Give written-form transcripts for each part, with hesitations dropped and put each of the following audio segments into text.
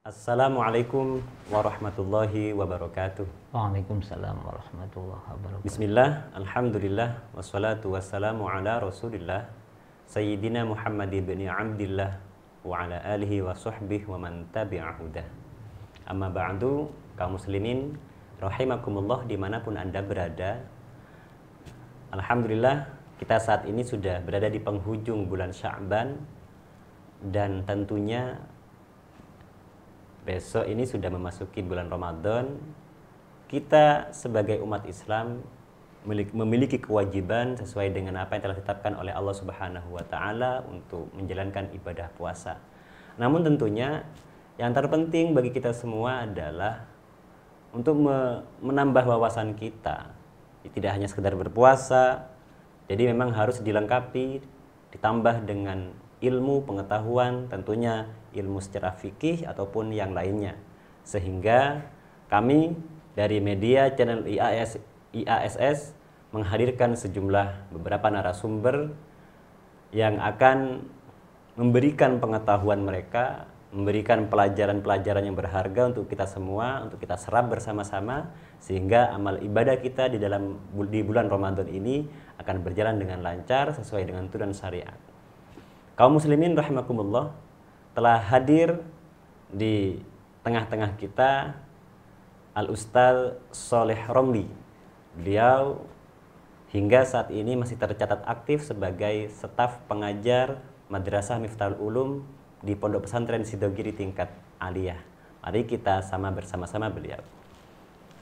Assalamualaikum warahmatullahi wabarakatuh. Waalaikumsalam warahmatullahi wabarakatuh. Bismillah, alhamdulillah, wassalatu wassalamu ala rasulillah Sayyidina Muhammad ibn Abdillah wa ala alihi wa sahbihi wa man tabi'ahudah. Amma ba'du, kaum muslimin rahimakumullah dimanapun anda berada. Alhamdulillah, kita saat ini sudah berada di penghujung bulan Sya'ban, dan tentunya besok ini sudah memasuki bulan Ramadan. Kita sebagai umat Islam memiliki kewajiban sesuai dengan apa yang telah ditetapkan oleh Allah Subhanahu wa taala untuk menjalankan ibadah puasa. Namun tentunya yang terpenting bagi kita semua adalah untuk menambah wawasan kita. Tidak hanya sekedar berpuasa, jadi memang harus dilengkapi, ditambah dengan ilmu, pengetahuan, tentunya ilmu secara fikih ataupun yang lainnya. Sehingga kami dari media channel IASS menghadirkan sejumlah beberapa narasumber yang akan memberikan pengetahuan mereka, memberikan pelajaran-pelajaran yang berharga untuk kita semua, untuk kita serap bersama-sama, sehingga amal ibadah kita di bulan Ramadan ini akan berjalan dengan lancar sesuai dengan tuntunan syariat. Kaum muslimin rahimakumullah, telah hadir di tengah-tengah kita Al-Ustaz Sholeh Romli. Beliau hingga saat ini masih tercatat aktif sebagai staf pengajar Madrasah Miftahul Ulum di Pondok Pesantren Sidogiri tingkat aliyah. Mari kita sama bersama-sama beliau.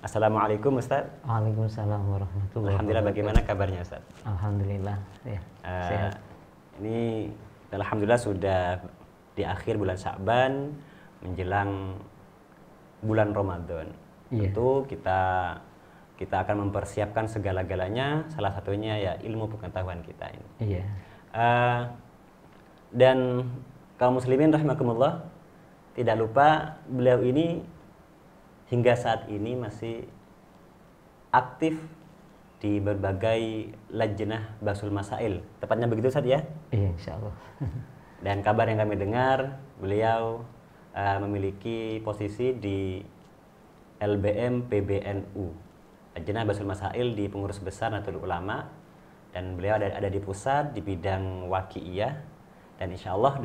Assalamualaikum Ustaz. Waalaikumsalam warahmatullahi wabarakatuh. Alhamdulillah, bagaimana kabarnya Ustaz? Alhamdulillah, ya, sehat. Ini alhamdulillah sudah di akhir bulan Sya'ban menjelang bulan Ramadan. Iya. Tentu kita akan mempersiapkan segala-galanya, salah satunya ya ilmu pengetahuan kita ini. Iya. Dan kaum muslimin rahimakumullah, tidak lupa beliau ini hingga saat ini masih aktif di berbagai lajnah Bahsul Masail. Tepatnya begitu Ustaz ya? Iya, insyaallah. Dan kabar yang kami dengar, beliau memiliki posisi di LBM PBNU, Lajnah Bahsul Masail di Pengurus Besar Nahdlatul Ulama, dan beliau ada di pusat di bidang waqi'iyah. Dan insya Allah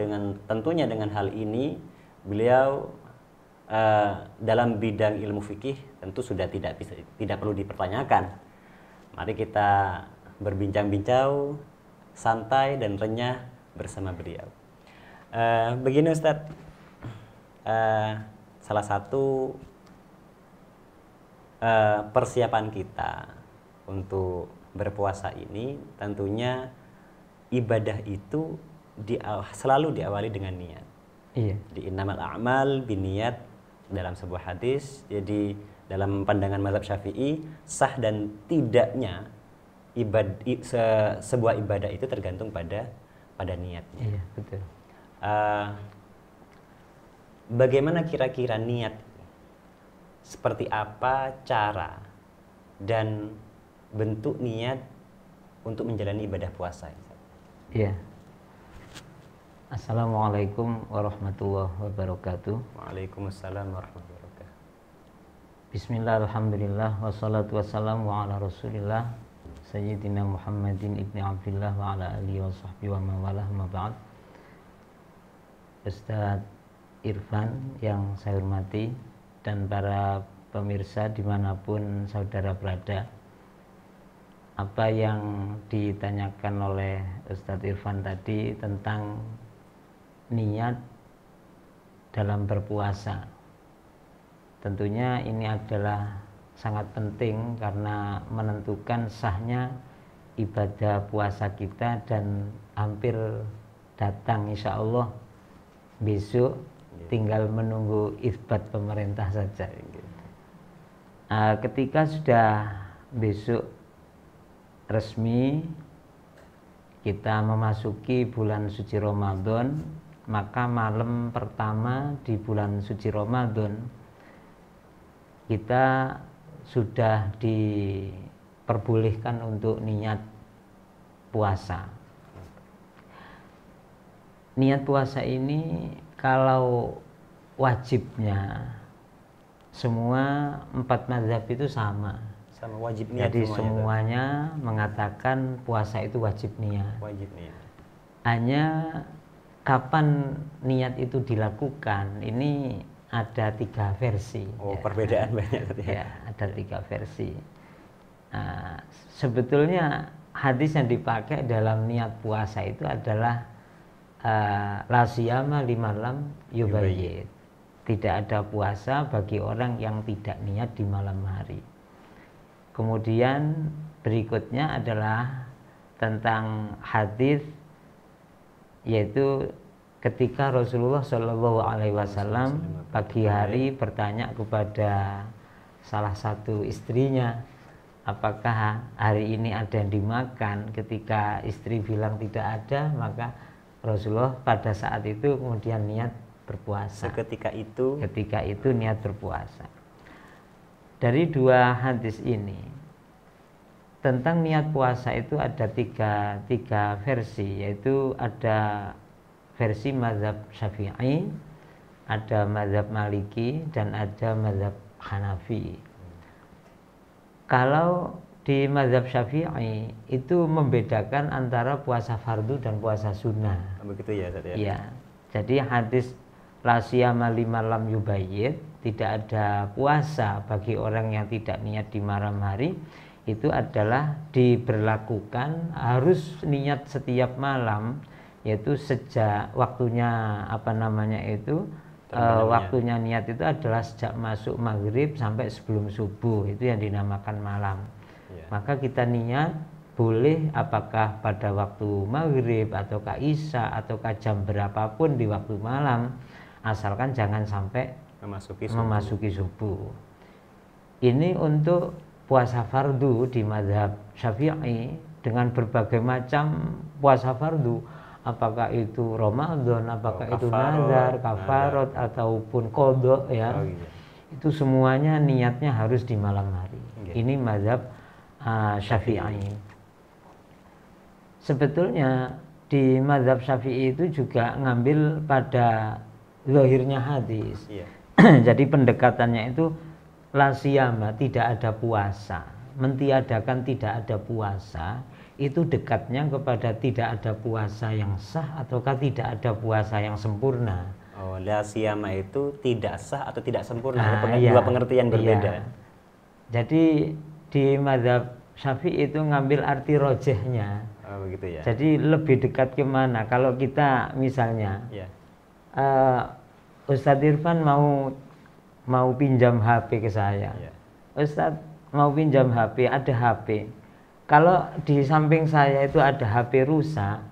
tentunya dengan hal ini beliau dalam bidang ilmu fikih tentu sudah tidak perlu dipertanyakan. Mari kita berbincang-bincang santai dan renyah bersama beliau. Begini Ustadz, salah satu persiapan kita untuk berpuasa ini tentunya ibadah itu selalu diawali dengan niat. Iya. Di innamal a'mal binniyat dalam sebuah hadis. Jadi dalam pandangan mazhab Syafi'i, sah dan tidaknya sebuah ibadah itu tergantung pada niatnya. Iya, betul. Bagaimana kira-kira niat? Seperti apa cara dan bentuk niat untuk menjalani ibadah puasa? Iya. Assalamualaikum warahmatullahi wabarakatuh. Waalaikumsalam warahmatullahi wabarakatuh. Bismillah, alhamdulillah, wassalatu wassalamu ala rasulillah Sayyidina Muhammadin ibni Abdillah wa ala alihi wa sahbihi wa mawalah ma ba'd. Ustadz Irfan yang saya hormati dan para pemirsa dimanapun saudara berada, apa yang ditanyakan oleh Ustadz Irfan tadi tentang niat dalam berpuasa, tentunya ini adalah sangat penting karena menentukan sahnya ibadah puasa kita, dan hampir datang insya Allah besok, tinggal menunggu isbat pemerintah saja. Ketika sudah besok resmi kita memasuki bulan suci Ramadan, maka malam pertama di bulan suci Ramadan kita sudah diperbolehkan untuk niat puasa. Niat puasa ini kalau wajibnya. Semua 4 mazhab itu sama. Sama wajib niat. Jadi semuanya mengatakan puasa itu wajib niat. wajib niat. Hanya kapan niat itu dilakukan ini ada 3 versi. Oh, perbedaan banyak tadi. Ya, ada 3 versi. Nah, sebetulnya hadis yang dipakai dalam niat puasa itu adalah la siyama liman lam yubayyit. Tidak ada puasa bagi orang yang tidak niat di malam hari. Kemudian berikutnya adalah tentang hadis, yaitu ketika Rasulullah Shallallahu Alaihi Wasallam pagi hari bertanya kepada salah satu istrinya, apakah hari ini ada yang dimakan. Ketika istri bilang tidak ada, maka Rasulullah pada saat itu kemudian niat berpuasa. Ketika itu niat berpuasa. Dari 2 hadis ini tentang niat puasa itu ada tiga versi, yaitu ada versi mazhab Syafi'i, ada mazhab Maliki, dan ada mazhab Hanafi. Kalau di mazhab Syafi'i itu membedakan antara puasa fardu dan puasa sunnah. Begitu ya, Ustaz ya? Iya. Jadi hadis la siyama liman lam yubayyit, tidak ada puasa bagi orang yang tidak niat di malam hari, itu adalah diberlakukan harus niat setiap malam, yaitu sejak waktunya waktunya niat itu adalah sejak masuk maghrib sampai sebelum subuh, itu yang dinamakan malam. Maka kita niat boleh apakah pada waktu maghrib ataukah isya ataukah jam berapapun di waktu malam, asalkan jangan sampai memasuki subuh. Ini untuk puasa fardu di mazhab Syafi'i dengan berbagai macam puasa fardu, apakah itu Ramadan, apakah itu nazar, kafarat ataupun qadha ya. Itu semuanya niatnya harus di malam hari. Ini mazhab Syafi'i. Sebetulnya di mazhab Syafi'i itu juga ngambil pada zahirnya hadis. Jadi pendekatannya itu la siyama, tidak ada puasa, mentiadakan tidak ada puasa, itu dekatnya kepada tidak ada puasa yang sah ataukah tidak ada puasa yang sempurna. Oh, la siyama itu tidak sah atau tidak sempurna, dua pengertian berbeda. Jadi di mazhab Syafi'i itu ngambil arti rojehnya. Oh, begitu ya. Jadi lebih dekat kemana? Kalau kita misalnya Ustadz Irfan mau pinjam HP ke saya. Ustadz mau pinjam HP, ada HP. Kalau di samping saya itu ada HP rusak,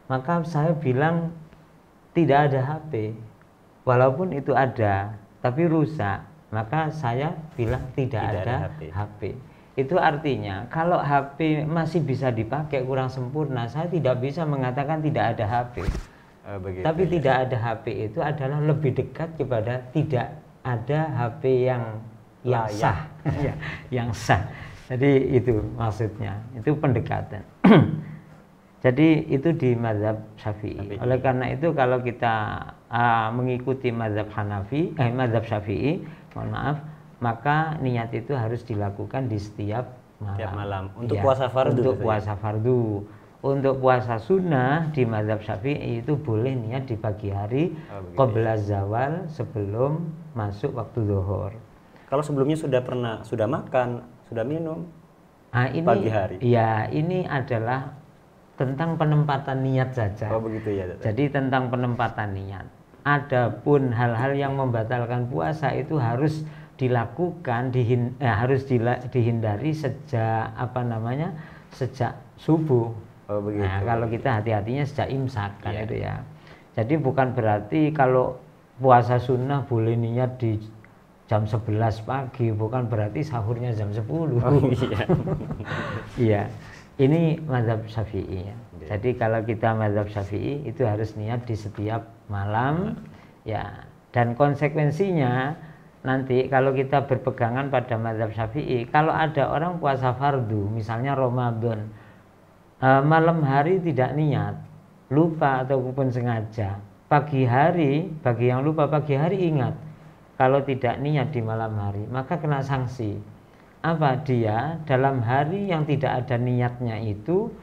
maka saya bilang tidak ada HP. Walaupun itu ada, tapi rusak, maka saya bilang tidak ada HP. Itu artinya kalau HP masih bisa dipakai kurang sempurna, saya tidak bisa mengatakan tidak ada HP. Tapi tidak ada HP itu adalah lebih dekat kepada tidak ada HP yang sah. Yang sah. Jadi itu maksudnya, itu pendekatan. Jadi itu di mazhab Syafi'i. Oleh karena itu kalau kita mengikuti mazhab mazhab Syafi'i, mohon maaf, maka niat itu harus dilakukan di setiap malam. Untuk puasa fardu. Untuk puasa fardu. Untuk puasa sunnah di mazhab Syafi'i itu boleh niat di pagi hari, qabla zawal, sebelum masuk waktu zuhur. Kalau sebelumnya sudah makan, sudah minum, ini, pagi hari. Ya, ini adalah tentang penempatan niat saja. Oh, begitu ya. Jadi tentang penempatan niat. Adapun hal-hal yang membatalkan puasa itu harus dilakukan, harus dihindari sejak sejak subuh. Oh, begitu. Nah, kalau kita hati-hatinya sejak imsak kan itu ya. Jadi bukan berarti kalau puasa sunnah boleh niat di jam 11 pagi, bukan berarti sahurnya jam 10. Oh, iya. Iya. Ini mazhab Syafi'i ya. Jadi kalau kita mazhab Syafi'i itu harus niat di setiap malam ya. Dan konsekuensinya nanti kalau kita berpegangan pada mazhab Syafi'i, kalau ada orang puasa fardu, misalnya Ramadan, malam hari tidak niat, lupa ataupun sengaja, pagi hari, bagi yang lupa pagi hari ingat, kalau tidak niat di malam hari maka kena sanksi. Apa? Dia dalam hari yang tidak ada niatnya itu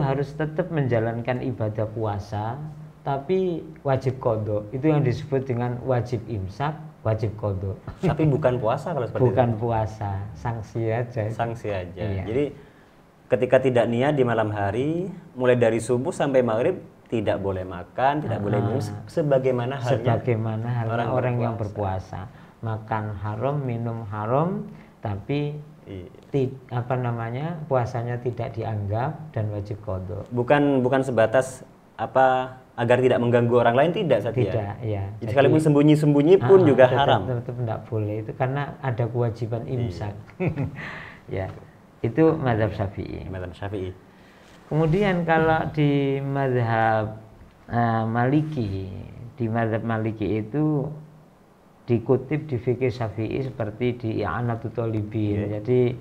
harus tetap menjalankan ibadah puasa, tapi wajib qadha. Itu yang disebut dengan wajib imsak, wajib qadha. Tapi bukan puasa kalau seperti Bukan itu. puasa, sanksi aja. Sanksi aja. Iya. Jadi ketika tidak niat di malam hari, mulai dari subuh sampai maghrib tidak boleh makan, tidak boleh minum, sebagaimana halnya orang yang berpuasa. Makan haram, minum haram, tapi puasanya tidak dianggap dan wajib qadha. Bukan sebatas agar tidak mengganggu orang lain, tidak Satya. Tidak, ya. Jadi sekalipun sembunyi-sembunyi pun juga haram. Tetap tidak boleh itu karena ada kewajiban imsak. Ya, itu mazhab Syafi'i. Mazhab Syafi'i. Kemudian kalau di mazhab Maliki, itu dikutip di fikih Syafi'i seperti di I'anatul Thalibin. Jadi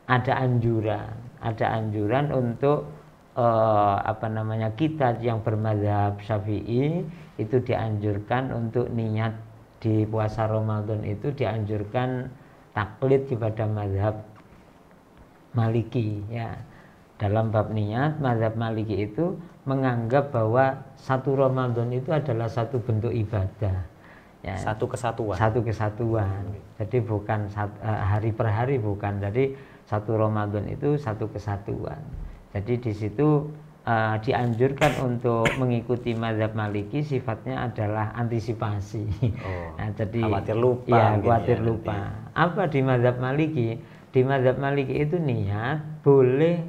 ada anjuran untuk kita yang bermazhab Syafi'i itu dianjurkan untuk niat di puasa Ramadan, itu dianjurkan taklid kepada mazhab Maliki, ya. Dalam bab niat, mazhab Maliki itu menganggap bahwa satu Ramadan itu adalah satu bentuk ibadah, ya. Satu kesatuan. Jadi bukan hari per hari, bukan. Jadi satu Ramadan itu satu kesatuan. Jadi di situ dianjurkan untuk mengikuti mazhab Maliki, sifatnya adalah antisipasi. Nah, jadi khawatir lupa. Ya, khawatir lupa. Apa di mazhab Maliki? Di mazhab Maliki itu niat boleh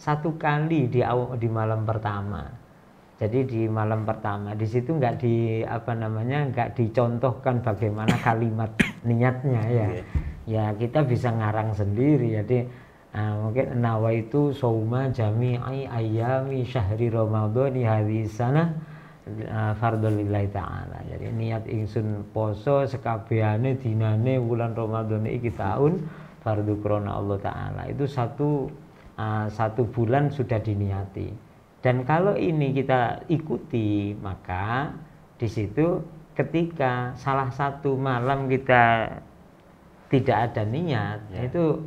satu kali di malam pertama. Jadi di malam pertama di situ nggak dicontohkan bagaimana kalimat niatnya, ya. Ya, kita bisa ngarang sendiri. Jadi mungkin nawaitu shauma jami'i ayyami syahri ramadhani hadhihi sanah fardhu lillahi ta'ala. Jadi niat ingsun poso sekabehane dinane wulan Ramadan iki taun fardu krona Allah Ta'ala. Itu satu bulan sudah diniati. Dan kalau ini kita ikuti, maka di situ ketika salah satu malam kita tidak ada niat, itu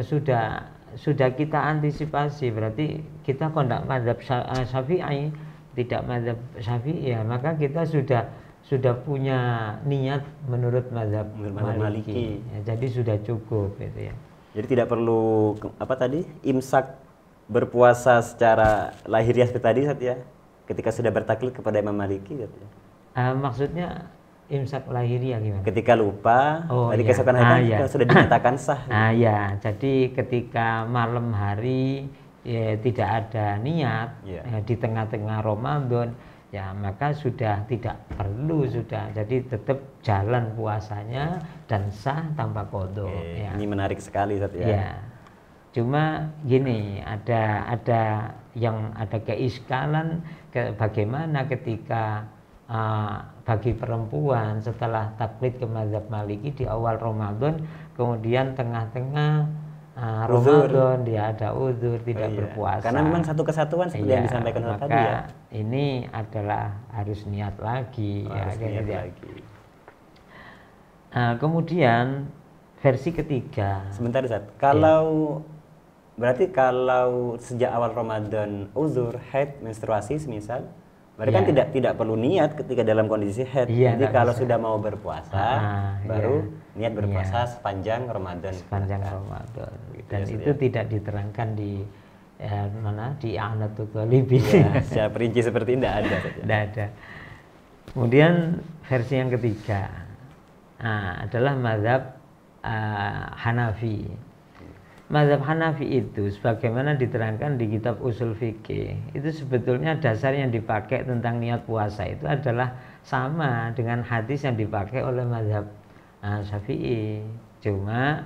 sudah kita antisipasi. Berarti kita kondak mazhab Syafi'i, tidak mazhab Syafi'i, ya, maka kita sudah punya niat menurut mazhab Maliki. Ya, jadi sudah cukup gitu, ya. Jadi tidak perlu imsak berpuasa secara lahiriah seperti tadi, Satya, ketika sudah bertaklid kepada Imam Maliki gitu, ya. Maksudnya imsak lahiriah gimana? Ketika lupa, tadi keesokan hari sudah dinyatakan sah. Ya, jadi ketika malam hari tidak ada niat, di tengah-tengah Ramadan, ya maka sudah tidak perlu, jadi tetap jalan puasanya dan sah tanpa qadha. Ya. Ini menarik sekali, Satya. Ya. Cuma gini, ada keiskalan bagaimana ketika bagi perempuan setelah taklid ke mazhab Maliki di awal Ramadan, kemudian tengah-tengah Ramadan dia ada uzur tidak berpuasa. Karena memang satu kesatuan seperti yang disampaikan tadi, ya. Ini adalah harus niat lagi, lagi. Kemudian versi ketiga. Sebentar, Ustaz. Berarti kalau sejak awal Ramadan uzur, haid, menstruasi semisal, berarti kan tidak perlu niat ketika dalam kondisi haid. Jadi kalau sudah mau berpuasa, baru niat berpuasa sepanjang Ramadan. Ramadan. Dan itu tidak diterangkan di di I'anatul Thalibin. Secara perinci seperti ini tidak ada. Tidak ada. Kemudian versi yang ketiga adalah mazhab Hanafi. Mazhab Hanafi itu sebagaimana diterangkan di kitab Ushul Fikih, itu sebetulnya dasar yang dipakai tentang niat puasa itu adalah sama dengan hadis yang dipakai oleh mazhab Syafi'i. Cuma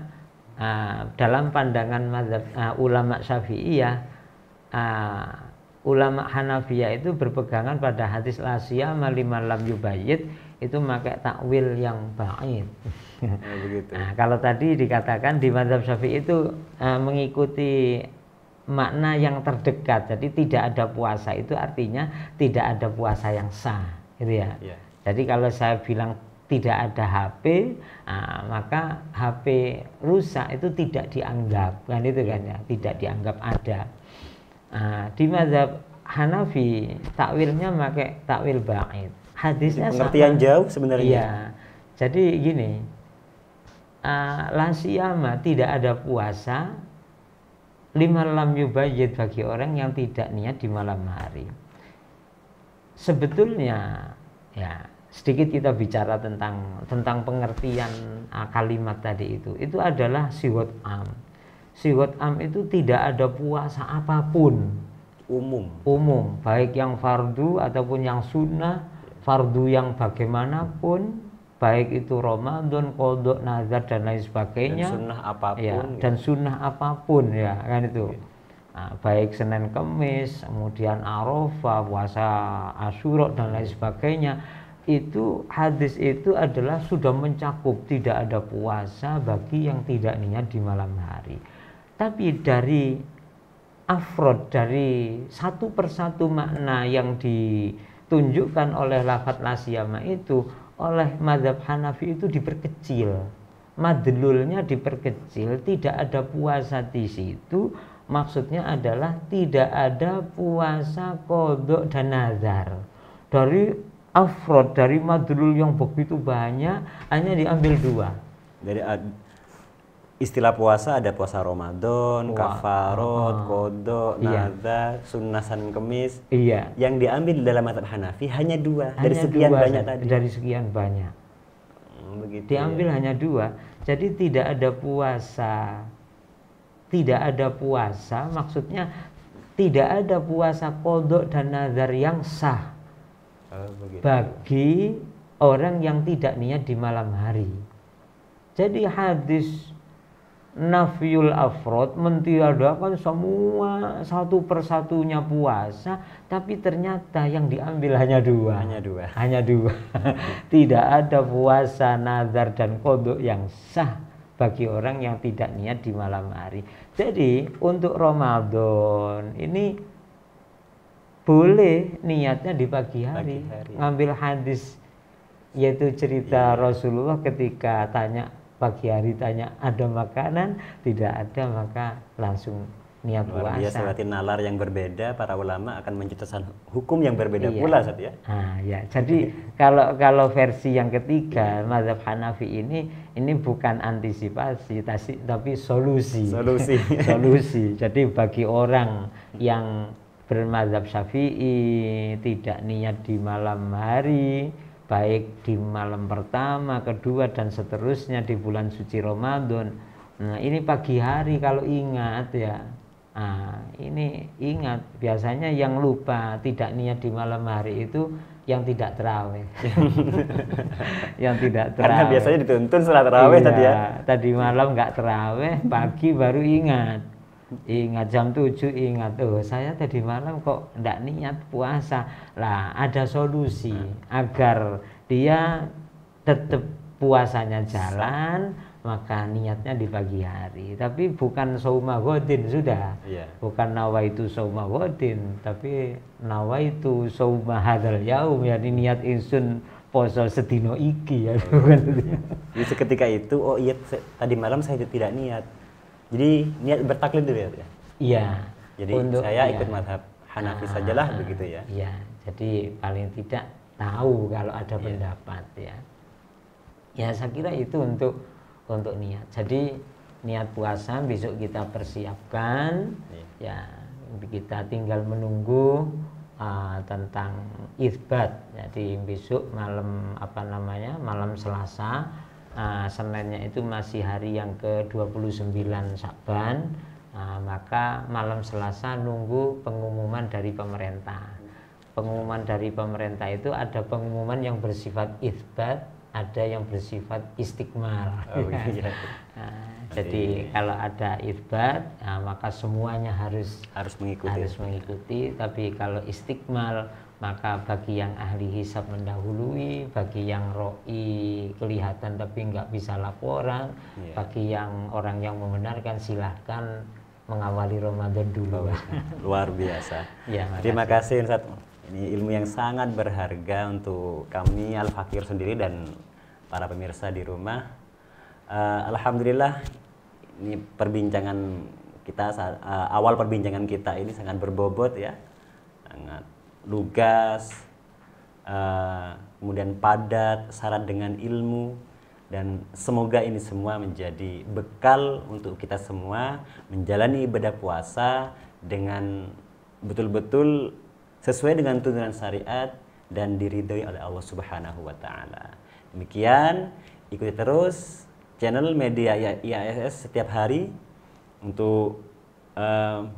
dalam pandangan mazhab ulama Syafi'iyah, ulama Hanafiyah itu berpegangan pada hadis la siyama liman lam yubayyit, itu pakai takwil yang ba'id. Begitu. Kalau tadi dikatakan di mazhab Syafi'i itu mengikuti makna yang terdekat. Jadi tidak ada puasa itu artinya tidak ada puasa yang sah, gitu ya. Jadi kalau saya bilang tidak ada HP, maka HP rusak itu tidak dianggap, kan itu kan ya, tidak dianggap ada. Di mazhab Hanafi takwilnya pakai takwil ba'id. Hadisnya pengertian jauh sebenarnya. Iya. Jadi gini, la siyama tidak ada puasa lima lam yubayyid bagi orang yang tidak niat di malam hari. Sebetulnya ya sedikit kita bicara tentang pengertian kalimat tadi itu adalah siwat am. Siwat am itu tidak ada puasa apapun, umum, baik yang fardu ataupun yang sunnah, fardu yang bagaimanapun, baik itu Ramadan, qadha, nazar dan lain sebagainya, dan sunnah apapun, ya, gitu. Dan sunnah apapun ya kan itu. Baik Senin Kemis, kemudian Arafah, puasa Asyura dan lain sebagainya. Itu hadis itu adalah sudah mencakup tidak ada puasa bagi yang tidak niat di malam hari. Tapi dari afrod, dari satu persatu makna yang ditunjukkan oleh lafadz la siyama itu oleh mazhab Hanafi itu diperkecil, madlulnya diperkecil, tidak ada puasa di situ. Maksudnya adalah tidak ada puasa qadha dan nazar. Dari afrod, dari madlul yang begitu banyak hanya diambil dua. Dari istilah puasa ada puasa Ramadan, kafarot, qadha, nazar, sunnah Senin Kemis. Iya. Yang diambil dalam mazhab Hanafi hanya dua dari sekian banyak tadi. Dari sekian banyak. Begitu. Diambil hanya dua. Jadi tidak ada puasa. Tidak ada puasa, maksudnya tidak ada puasa qadha dan nazar yang sah bagi orang yang tidak niat di malam hari. Jadi hadis nafyul afrod mentiadakan semua satu persatunya puasa, tapi ternyata yang diambil hanya dua. Tidak ada puasa nazar dan qadha yang sah bagi orang yang tidak niat di malam hari. Jadi untuk Ramadan ini boleh niatnya di pagi hari. Ngambil hadis yaitu cerita Rasulullah ketika pagi hari tanya ada makanan, tidak ada, maka langsung niat puasa. Biasa berarti nalar yang berbeda, para ulama akan mencetuskan hukum yang berbeda pula, Ustaz ya. Ya. Jadi kalau versi yang ketiga mazhab Hanafi ini bukan antisipasi tapi solusi. Solusi. Jadi bagi orang yang bermazhab Syafi'i tidak niat di malam hari, baik di malam pertama, kedua dan seterusnya di bulan suci Ramadan. Nah, ini pagi hari kalau ingat ya. Ini ingat, biasanya yang lupa tidak niat di malam hari itu yang tidak terawih. Yang tidak terawih. Karena biasanya dituntun setelah terawih tadi ya. Tadi malam nggak terawih, pagi baru ingat. Ingat jam 7 ingat, saya tadi malam kok enggak niat puasa. Lah ada solusi agar dia tetap puasanya jalan, maka niatnya di pagi hari. Tapi bukan sauma ghadin sudah. Bukan nawaitu sauma ghadin, tapi nawaitu sauma hadzal yaum, yani niat insun poso sedino iki ya. Jadi ketika itu tadi malam saya tidak niat. Jadi niat bertaklid dulu ya? Iya. Jadi saya ikut mazhab Hanafi sajalah begitu ya? Iya. Jadi paling tidak tahu kalau ada pendapat ya. Ya saya kira itu untuk niat. Jadi niat puasa besok kita persiapkan. Ya kita tinggal menunggu tentang itsbat. Jadi besok malam malam Selasa. Seninnya itu masih hari yang ke-29 Sya'ban, maka malam Selasa nunggu pengumuman dari pemerintah. Pengumuman dari pemerintah itu ada pengumuman yang bersifat itsbat, ada yang bersifat istiqmal. Jadi kalau ada itsbat, maka semuanya harus mengikuti. Tapi kalau istiqmal, maka bagi yang ahli hisab mendahului, bagi yang ro'i kelihatan tapi nggak bisa laporan, bagi yang orang yang membenarkan silahkan mengawali Ramadan dulu. Luar biasa. Ya, Terima kasih Ustaz. Ini ilmu yang sangat berharga untuk kami Al-Fakir sendiri dan para pemirsa di rumah. Alhamdulillah ini perbincangan kita awal perbincangan kita ini sangat berbobot ya. Sangat lugas, kemudian padat, syarat dengan ilmu, dan semoga ini semua menjadi bekal untuk kita semua menjalani ibadah puasa dengan betul-betul sesuai dengan tuntunan syariat dan diridhoi oleh Allah Subhanahu wa taala. Demikian, ikuti terus channel media IASS setiap hari untuk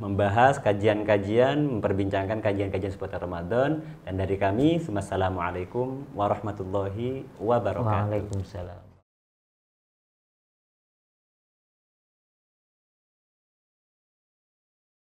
membahas kajian-kajian, memperbincangkan kajian-kajian seputar Ramadan. Dan dari kami, wassalamualaikum warahmatullahi wabarakatuh. Waalaikumsalam.